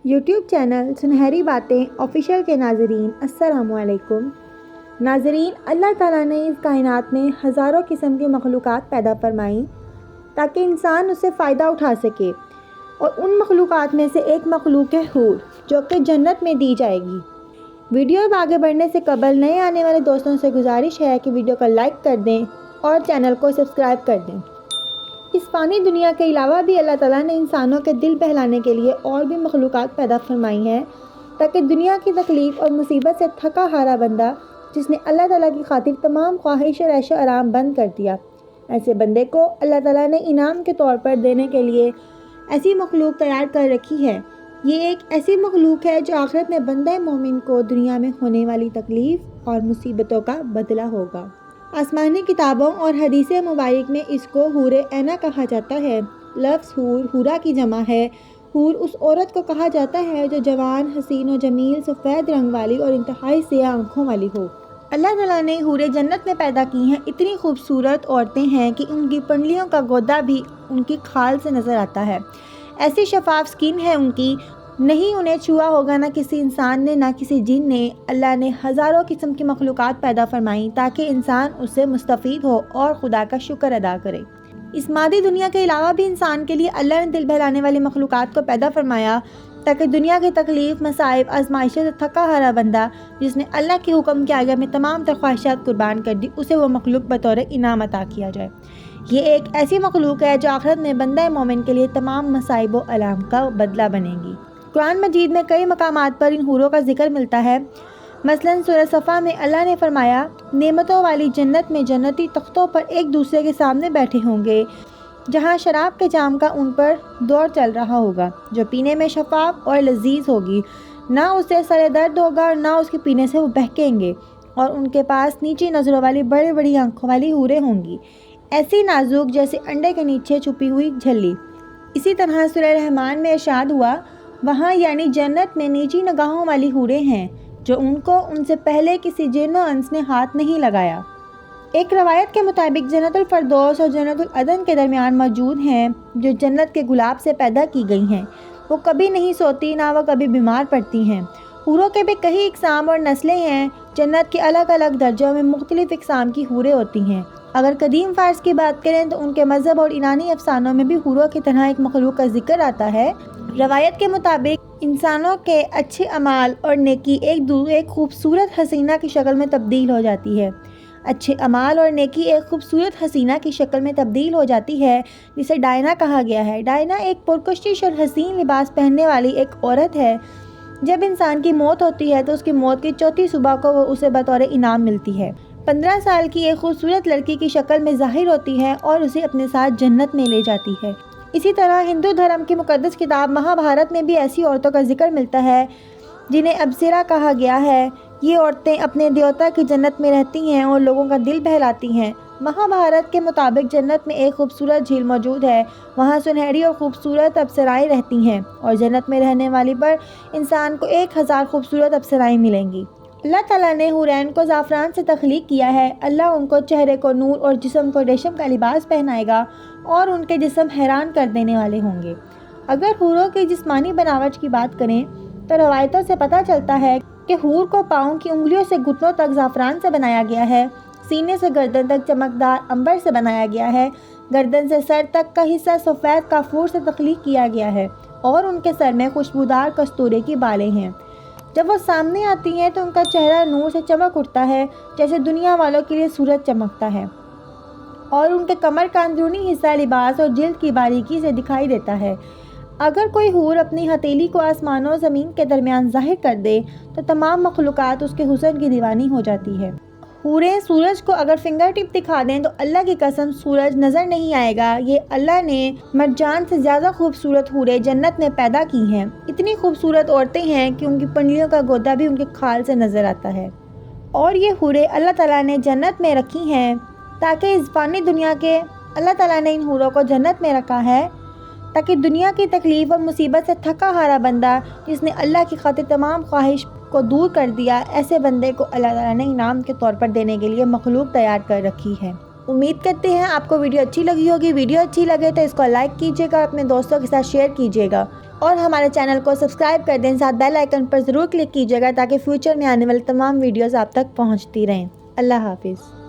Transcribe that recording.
YouTube channel سنہری باتیں official کے ناظرین السلام علیکم۔ ناظرین، اللہ تعالیٰ نے اس کائنات میں ہزاروں قسم کی مخلوقات پیدا فرمائیں تاکہ انسان اس سے فائدہ اٹھا سکے، اور ان مخلوقات میں سے ایک مخلوق ہے حور، جو کہ جنت میں دی جائے گی۔ ویڈیو اب آگے بڑھنے سے قبل نئے آنے والے دوستوں سے گزارش ہے کہ ویڈیو کو لائک کر دیں اور چینل کو سبسکرائب کر دیں۔ اس فانی دنیا کے علاوہ بھی اللہ تعالیٰ نے انسانوں کے دل بہلانے کے لیے اور بھی مخلوقات پیدا فرمائی ہیں تاکہ دنیا کی تکلیف اور مصیبت سے تھکا ہارا بندہ جس نے اللہ تعالیٰ کی خاطر تمام خواہش اور عیش و آرام بند کر دیا، ایسے بندے کو اللہ تعالیٰ نے انعام کے طور پر دینے کے لیے ایسی مخلوق تیار کر رکھی ہے۔ یہ ایک ایسی مخلوق ہے جو آخرت میں بندہ مومن کو دنیا میں ہونے والی تکلیف اور مصیبتوں کا بدلہ ہوگا۔ آسمانی کتابوں اور حدیث مبارک میں اس کو حور عینہ کہا جاتا ہے۔ لفظ حور حورہ کی جمع ہے۔ حور اس عورت کو کہا جاتا ہے جو جوان، حسین و جمیل، سفید رنگ والی اور انتہائی سیاہ آنکھوں والی ہو۔ اللہ تعالیٰ نے حور جنت میں پیدا کی ہیں۔ اتنی خوبصورت عورتیں ہیں کہ ان کی پنڈلیوں کا گودا بھی ان کی کھال سے نظر آتا ہے۔ ایسی شفاف سکن ہے ان کی، نہیں انہیں چھوا ہوگا نہ کسی انسان نے نہ کسی جن نے۔ اللہ نے ہزاروں قسم کی مخلوقات پیدا فرمائیں تاکہ انسان اس سے مستفید ہو اور خدا کا شکر ادا کرے۔ اس مادی دنیا کے علاوہ بھی انسان کے لیے اللہ نے دل بہلانے والی مخلوقات کو پیدا فرمایا تاکہ دنیا کی تکلیف، مصائب، آزمائشوں سے تھکا ہارا بندہ جس نے اللہ کے حکم کے آگے میں تمام تر خواہشات قربان کر دی، اسے وہ مخلوق بطور انعام عطا کیا جائے۔ یہ ایک ایسی مخلوق ہے جو آخرت میں بندہ مومن کے لیے تمام مصائب و آلام کا بدلہ بنے گی۔ قرآن مجید میں کئی مقامات پر ان حوروں کا ذکر ملتا ہے۔ مثلاً سورہ صفا میں اللہ نے فرمایا، نعمتوں والی جنت میں جنتی تختوں پر ایک دوسرے کے سامنے بیٹھے ہوں گے، جہاں شراب کے جام کا ان پر دور چل رہا ہوگا، جو پینے میں شفاف اور لذیذ ہوگی، نہ اسے سر درد ہوگا اور نہ اس کے پینے سے وہ بہکیں گے، اور ان کے پاس نیچی نظروں والی بڑی بڑی آنکھوں والی حوریں ہوں گی، ایسی نازک جیسے انڈے کے نیچے چھپی ہوئی جھلی۔ اسی طرح سورہ رحمان میں ارشاد ہوا، وہاں یعنی جنت میں نیچی نگاہوں والی حوریں ہیں جو ان کو ان سے پہلے کسی جن و انس نے ہاتھ نہیں لگایا۔ ایک روایت کے مطابق جنت الفردوس اور جنت العدن کے درمیان موجود ہیں جو جنت کے گلاب سے پیدا کی گئی ہیں۔ وہ کبھی نہیں سوتی، نہ وہ کبھی بیمار پڑتی ہیں۔ حوروں کے بھی کئی اقسام اور نسلیں ہیں۔ جنت کے الگ الگ درجوں میں مختلف اقسام کی حوریں ہوتی ہیں۔ اگر قدیم فارس کی بات کریں تو ان کے مذہب اور ایرانی افسانوں میں بھی حوروں کی طرح ایک مخلوق کا ذکر آتا ہے۔ روایت کے مطابق انسانوں کے اچھے اعمال اور نیکی ایک خوبصورت حسینہ کی شکل میں تبدیل ہو جاتی ہے۔ اچھے اعمال اور نیکی ایک خوبصورت حسینہ کی شکل میں تبدیل ہو جاتی ہے جسے ڈائنا کہا گیا ہے۔ ڈائنا ایک پرکشش اور حسین لباس پہننے والی ایک عورت ہے۔ جب انسان کی موت ہوتی ہے تو اس کی موت کی چوتھی صبح کو وہ اسے بطور انعام ملتی ہے۔ 15 سال کی ایک خوبصورت لڑکی کی شکل میں ظاہر ہوتی ہے اور اسے اپنے ساتھ جنت میں لے جاتی ہے۔ اسی طرح ہندو دھرم کی مقدس کتاب مہا بھارت میں بھی ایسی عورتوں کا ذکر ملتا ہے جنہیں ابصرا کہا گیا ہے۔ یہ عورتیں اپنے دیوتا کی جنت میں رہتی ہیں اور لوگوں کا دل بہلاتی ہیں۔ مہا بھارت کے مطابق جنت میں ایک خوبصورت جھیل موجود ہے، وہاں سنہری اور خوبصورت اپسرائیں رہتی ہیں، اور جنت میں رہنے والی پر انسان کو 1000 خوبصورت اپسرائیں ملیں گی۔ اللہ تعالیٰ نے حورین کو زعفران سے تخلیق کیا ہے۔ اللہ ان کو چہرے کو نور اور جسم کو ریشم کا لباس پہنائے گا اور ان کے جسم حیران کر دینے والے ہوں گے۔ اگر حوروں کی جسمانی بناوٹ کی بات کریں تو روایتوں سے پتہ چلتا ہے کہ حور کو پاؤں کی انگلیوں سے گھٹنوں تک زعفران سے بنایا گیا ہے، سینے سے گردن تک چمکدار عنبر سے بنایا گیا ہے، گردن سے سر تک کا حصہ سفید کافور سے تخلیق کیا گیا ہے، اور ان کے سر میں خوشبودار کستورے کی بالیں ہیں۔ جب وہ سامنے آتی ہیں تو ان کا چہرہ نور سے چمک اٹھتا ہے جیسے دنیا والوں کے لیے سورج چمکتا ہے، اور ان کے کمر کا اندرونی حصہ لباس اور جلد کی باریکی سے دکھائی دیتا ہے۔ اگر کوئی حور اپنی ہتھیلی کو آسمان و زمین کے درمیان ظاہر کر دے تو تمام مخلوقات اس کے حسن کی دیوانی ہو جاتی ہے۔ حوریں سورج کو اگر فنگر ٹپ دکھا دیں تو اللہ کی قسم سورج نظر نہیں آئے گا۔ یہ اللہ نے مرجان سے زیادہ خوبصورت حوریں جنت میں پیدا کی ہیں۔ اتنی خوبصورت عورتیں ہیں کہ ان کی پنڈلیوں کا گودا بھی ان کے کھال سے نظر آتا ہے۔ اور یہ حوریں اللہ تعالیٰ نے جنت میں رکھی ہیں تاکہ اس فانی دنیا کے اللہ تعالیٰ نے ان حوروں کو جنت میں رکھا ہے تاکہ دنیا کی تکلیف اور مصیبت سے تھکا ہارا بندہ جس نے اللہ کی خاطر تمام خواہش کو دور کر دیا، ایسے بندے کو اللہ تعالیٰ نے انعام کے طور پر دینے کے لیے مخلوق تیار کر رکھی ہے۔ امید کرتے ہیں آپ کو ویڈیو اچھی لگی ہوگی۔ ویڈیو اچھی لگے تو اس کو لائک کیجیے گا، اپنے دوستوں کے ساتھ شیئر کیجیے گا۔ اور ہمارے چینل کو سبسکرائب کر دیں، ساتھ بیل آئیکن پر ضرور کلک کیجیے گا تاکہ فیوچر میں آنے والی تمام ویڈیوز آپ تک پہنچتی رہیں۔ اللہ حافظ۔